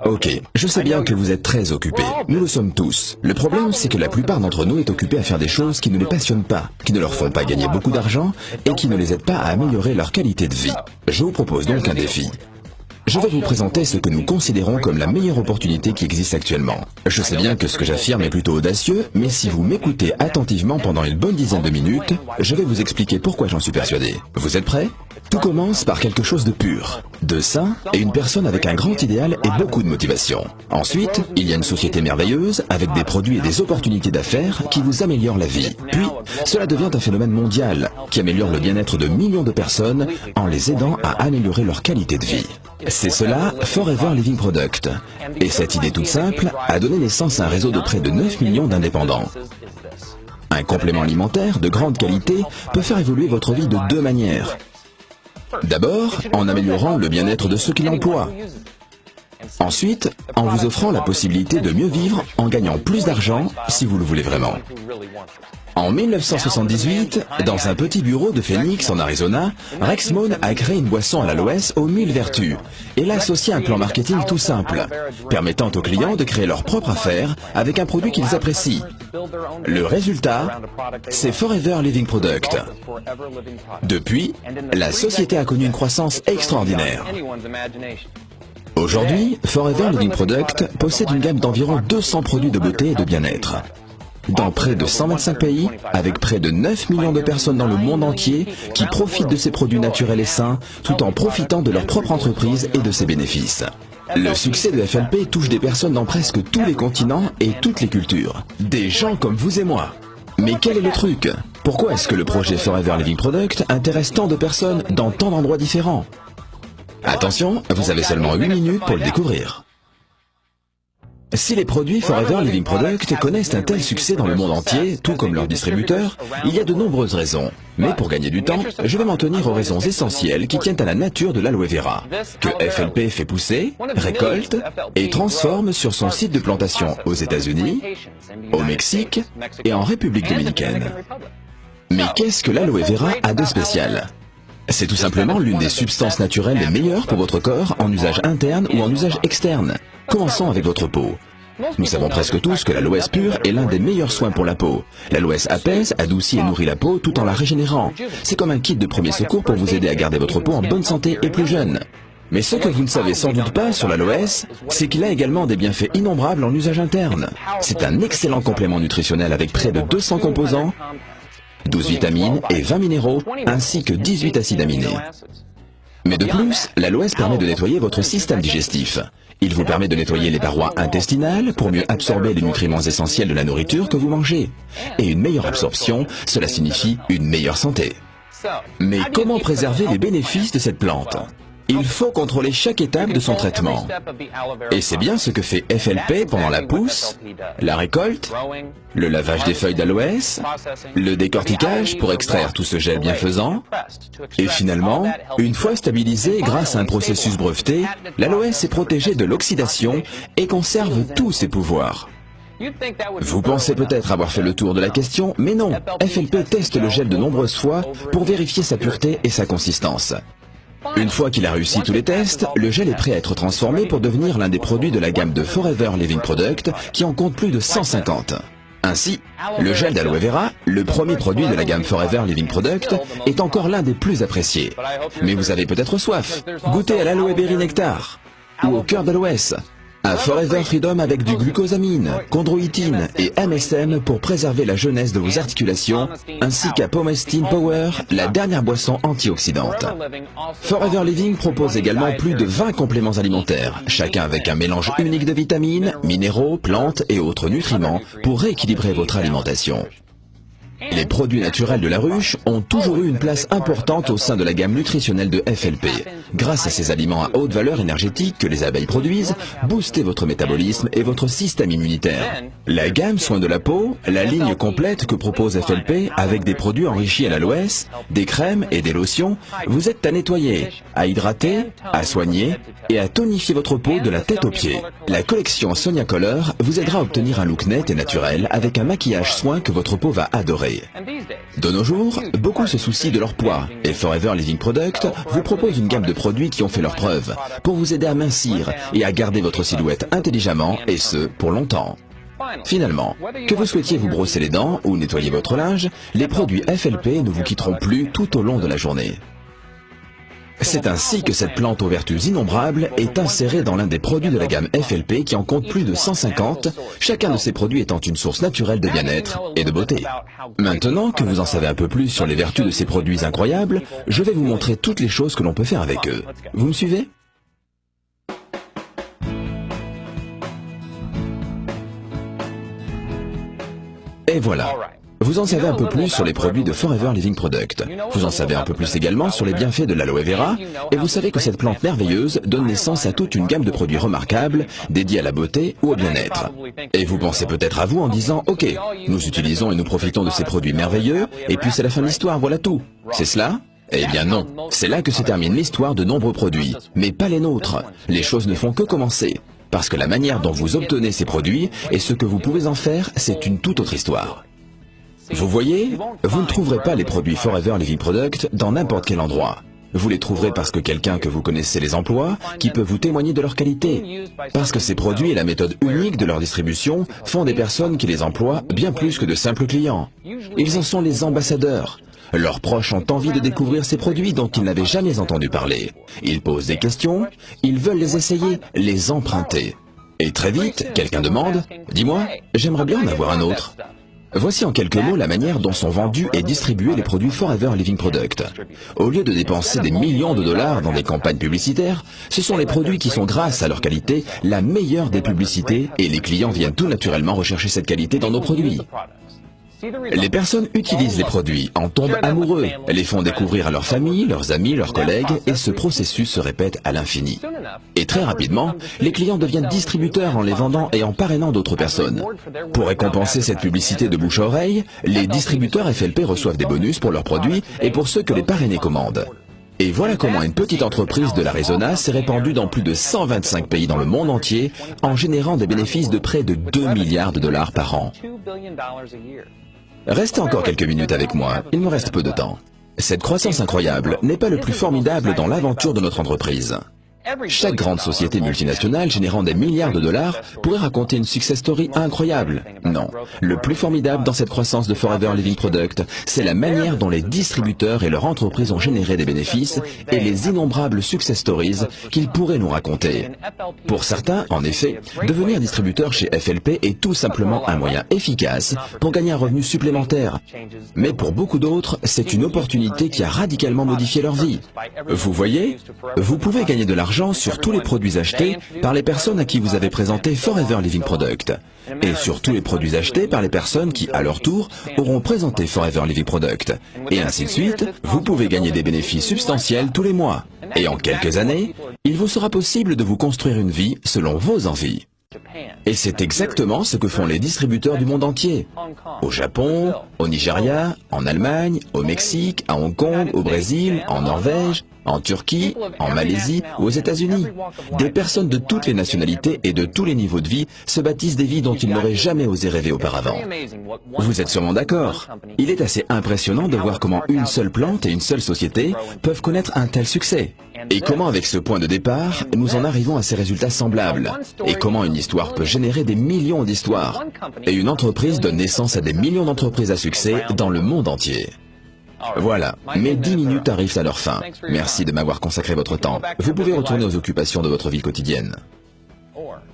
Ok, je sais bien que vous êtes très occupés. Nous le sommes tous. Le problème, c'est que la plupart d'entre nous est occupée à faire des choses qui ne les passionnent pas, qui ne leur font pas gagner beaucoup d'argent et qui ne les aident pas à améliorer leur qualité de vie. Je vous propose donc un défi. Je vais vous présenter ce que nous considérons comme la meilleure opportunité qui existe actuellement. Je sais bien que ce que j'affirme est plutôt audacieux, mais si vous m'écoutez attentivement pendant une bonne dizaine de minutes, je vais vous expliquer pourquoi j'en suis persuadé. Vous êtes prêts? Tout commence par quelque chose de pur, de sain et une personne avec un grand idéal et beaucoup de motivation. Ensuite, il y a une société merveilleuse avec des produits et des opportunités d'affaires qui vous améliorent la vie. Puis, cela devient un phénomène mondial qui améliore le bien-être de millions de personnes en les aidant à améliorer leur qualité de vie. C'est cela, Forever Living Product. Et cette idée toute simple a donné naissance à un réseau de près de 9 millions d'indépendants. Un complément alimentaire de grande qualité peut faire évoluer votre vie de deux manières. D'abord, en améliorant le bien-être de ceux qui l'emploient. Ensuite, en vous offrant la possibilité de mieux vivre en gagnant plus d'argent si vous le voulez vraiment. En 1978, dans un petit bureau de Phoenix en Arizona, Rex Mohn a créé une boisson à l'aloès aux 1000 vertus et l'a associé à un plan marketing tout simple, permettant aux clients de créer leur propre affaire avec un produit qu'ils apprécient. Le résultat, c'est Forever Living Product. Depuis, la société a connu une croissance extraordinaire. Aujourd'hui, Forever Living Product possède une gamme d'environ 200 produits de beauté et de bien-être. Dans près de 125 pays, avec près de 9 millions de personnes dans le monde entier qui profitent de ces produits naturels et sains, tout en profitant de leur propre entreprise et de ses bénéfices. Le succès de FLP touche des personnes dans presque tous les continents et toutes les cultures. Des gens comme vous et moi. Mais quel est le truc? Pourquoi est-ce que le projet Forever Living Product intéresse tant de personnes dans tant d'endroits différents? Attention, vous avez seulement 8 minutes pour le découvrir. Si les produits Forever Living Product connaissent un tel succès dans le monde entier, tout comme leurs distributeurs, il y a de nombreuses raisons. Mais pour gagner du temps, je vais m'en tenir aux raisons essentielles qui tiennent à la nature de l'aloe vera, que FLP fait pousser, récolte et transforme sur son site de plantation aux États-Unis, au Mexique et en République dominicaine. Mais qu'est-ce que l'aloe vera a de spécial ? C'est tout simplement l'une des substances naturelles les meilleures pour votre corps en usage interne ou en usage externe. Commençons avec votre peau. Nous savons presque tous que l'aloès pur est l'un des meilleurs soins pour la peau. L'aloès apaise, adoucit et nourrit la peau tout en la régénérant. C'est comme un kit de premier secours pour vous aider à garder votre peau en bonne santé et plus jeune. Mais ce que vous ne savez sans doute pas sur l'aloès, c'est qu'il a également des bienfaits innombrables en usage interne. C'est un excellent complément nutritionnel avec près de 200 composants, 12 vitamines et 20 minéraux, ainsi que 18 acides aminés. Mais de plus, l'aloès permet de nettoyer votre système digestif. Il vous permet de nettoyer les parois intestinales pour mieux absorber les nutriments essentiels de la nourriture que vous mangez. Et une meilleure absorption, cela signifie une meilleure santé. Mais comment préserver les bénéfices de cette plante ? Il faut contrôler chaque étape de son traitement. Et c'est bien ce que fait FLP pendant la pousse, la récolte, le lavage des feuilles d'aloès, le décortiquage pour extraire tout ce gel bienfaisant, et finalement, une fois stabilisé grâce à un processus breveté, l'aloès est protégé de l'oxydation et conserve tous ses pouvoirs. Vous pensez peut-être avoir fait le tour de la question, mais non, FLP teste le gel de nombreuses fois pour vérifier sa pureté et sa consistance. Une fois qu'il a réussi tous les tests, le gel est prêt à être transformé pour devenir l'un des produits de la gamme de Forever Living Product qui en compte plus de 150. Ainsi, le gel d'aloe vera, le premier produit de la gamme Forever Living Product, est encore l'un des plus appréciés. Mais vous avez peut-être soif. Goûtez à l'aloe berry nectar ou au cœur d'aloès. À Forever Freedom avec du glucosamine, chondroïtine et MSM pour préserver la jeunesse de vos articulations, ainsi qu'à Pomestine Power, la dernière boisson antioxydante. Forever Living propose également plus de 20 compléments alimentaires, chacun avec un mélange unique de vitamines, minéraux, plantes et autres nutriments pour rééquilibrer votre alimentation. Les produits naturels de la ruche ont toujours eu une place importante au sein de la gamme nutritionnelle de FLP. Grâce à ces aliments à haute valeur énergétique que les abeilles produisent, boostez votre métabolisme et votre système immunitaire. La gamme soins de la peau, la ligne complète que propose FLP avec des produits enrichis à l'aloès, des crèmes et des lotions, vous aide à nettoyer, à hydrater, à soigner et à tonifier votre peau de la tête aux pieds. La collection Sonia Color vous aidera à obtenir un look net et naturel avec un maquillage soin que votre peau va adorer. préférés. De nos jours, beaucoup se soucient de leur poids et Forever Living Product vous propose une gamme de produits qui ont fait leurs preuves pour vous aider à mincir et à garder votre silhouette intelligemment et ce, pour longtemps. Finalement, que vous souhaitiez vous brosser les dents ou nettoyer votre linge, les produits FLP ne vous quitteront plus tout au long de la journée. C'est ainsi que cette plante aux vertus innombrables est insérée dans l'un des produits de la gamme FLP qui en compte plus de 150, chacun de ces produits étant une source naturelle de bien-être et de beauté. Maintenant que vous en savez un peu plus sur les vertus de ces produits incroyables, je vais vous montrer toutes les choses que l'on peut faire avec eux. Vous me suivez ? Et voilà. Vous en savez un peu plus sur les produits de Forever Living Product. Vous en savez un peu plus également sur les bienfaits de l'aloe vera, et vous savez que cette plante merveilleuse donne naissance à toute une gamme de produits remarquables, dédiés à la beauté ou au bien-être. Et vous pensez peut-être à vous en disant, ok, nous utilisons et nous profitons de ces produits merveilleux, et puis c'est la fin de l'histoire, voilà tout. C'est cela ? Eh bien non, c'est là que se termine l'histoire de nombreux produits, mais pas les nôtres. Les choses ne font que commencer. Parce que la manière dont vous obtenez ces produits et ce que vous pouvez en faire, c'est une toute autre histoire. Vous voyez, vous ne trouverez pas les produits Forever Living Product dans n'importe quel endroit. Vous les trouverez parce que quelqu'un que vous connaissez les emploie, qui peut vous témoigner de leur qualité. Parce que ces produits et la méthode unique de leur distribution font des personnes qui les emploient bien plus que de simples clients. Ils en sont les ambassadeurs. Leurs proches ont envie de découvrir ces produits dont ils n'avaient jamais entendu parler. Ils posent des questions, ils veulent les essayer, les emprunter. Et très vite, quelqu'un demande « Dis-moi, j'aimerais bien en avoir un autre ». Voici en quelques mots la manière dont sont vendus et distribués les produits Forever Living Product. Au lieu de dépenser des millions de dollars dans des campagnes publicitaires, ce sont les produits qui sont, grâce à leur qualité, la meilleure des publicités et les clients viennent tout naturellement rechercher cette qualité dans nos produits. Les personnes utilisent les produits, en tombent amoureux, les font découvrir à leur famille, leurs amis, leurs collègues, et ce processus se répète à l'infini. Et très rapidement, les clients deviennent distributeurs en les vendant et en parrainant d'autres personnes. Pour récompenser cette publicité de bouche à oreille, les distributeurs FLP reçoivent des bonus pour leurs produits et pour ceux que les parrainés commandent. Et voilà comment une petite entreprise de l'Arizona s'est répandue dans plus de 125 pays dans le monde entier en générant des bénéfices de près de 2 milliards de dollars par an. Restez encore quelques minutes avec moi, il me reste peu de temps. Cette croissance incroyable n'est pas le plus formidable dans l'aventure de notre entreprise. Chaque grande société multinationale générant des milliards de dollars pourrait raconter une success story incroyable. Non, le plus formidable dans cette croissance de Forever Living Product, c'est la manière dont les distributeurs et leurs entreprises ont généré des bénéfices et les innombrables success stories qu'ils pourraient nous raconter. Pour certains, en effet, devenir distributeur chez FLP est tout simplement un moyen efficace pour gagner un revenu supplémentaire. Mais pour beaucoup d'autres, c'est une opportunité qui a radicalement modifié leur vie. Vous voyez, vous pouvez gagner de l'argent sur tous les produits achetés par les personnes à qui vous avez présenté Forever Living Product et sur tous les produits achetés par les personnes qui, à leur tour, auront présenté Forever Living Product. Et ainsi de suite, vous pouvez gagner des bénéfices substantiels tous les mois. Et en quelques années, il vous sera possible de vous construire une vie selon vos envies. Et c'est exactement ce que font les distributeurs du monde entier. Au Japon, au Nigeria, en Allemagne, au Mexique, à Hong Kong, au Brésil, en Norvège, en Turquie, en Malaisie ou aux États-Unis. Des personnes de toutes les nationalités et de tous les niveaux de vie se bâtissent des vies dont ils n'auraient jamais osé rêver auparavant. Vous êtes sûrement d'accord. Il est assez impressionnant de voir comment une seule plante et une seule société peuvent connaître un tel succès. Et comment avec ce point de départ, nous en arrivons à ces résultats semblables. Et comment une histoire peut générer des millions d'histoires. Et une entreprise donne naissance à des millions d'entreprises à succès dans le monde entier. Voilà, mes 10 minutes arrivent à leur fin. Merci de m'avoir consacré votre temps. Vous pouvez retourner aux occupations de votre vie quotidienne.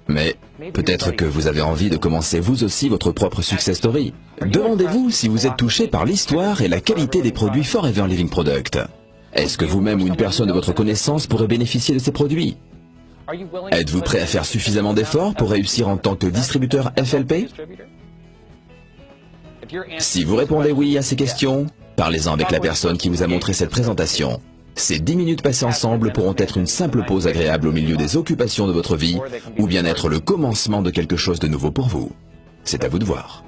Mais peut-être que vous avez envie de commencer vous aussi votre propre success story. Demandez-vous si vous êtes touché par l'histoire et la qualité des produits Forever Living Product. Est-ce que vous-même ou une personne de votre connaissance pourrait bénéficier de ces produits? Êtes-vous prêt à faire suffisamment d'efforts pour réussir en tant que distributeur FLP? Si vous répondez oui à ces questions, parlez-en avec la personne qui vous a montré cette présentation. Ces 10 minutes passées ensemble pourront être une simple pause agréable au milieu des occupations de votre vie, ou bien être le commencement de quelque chose de nouveau pour vous. C'est à vous de voir.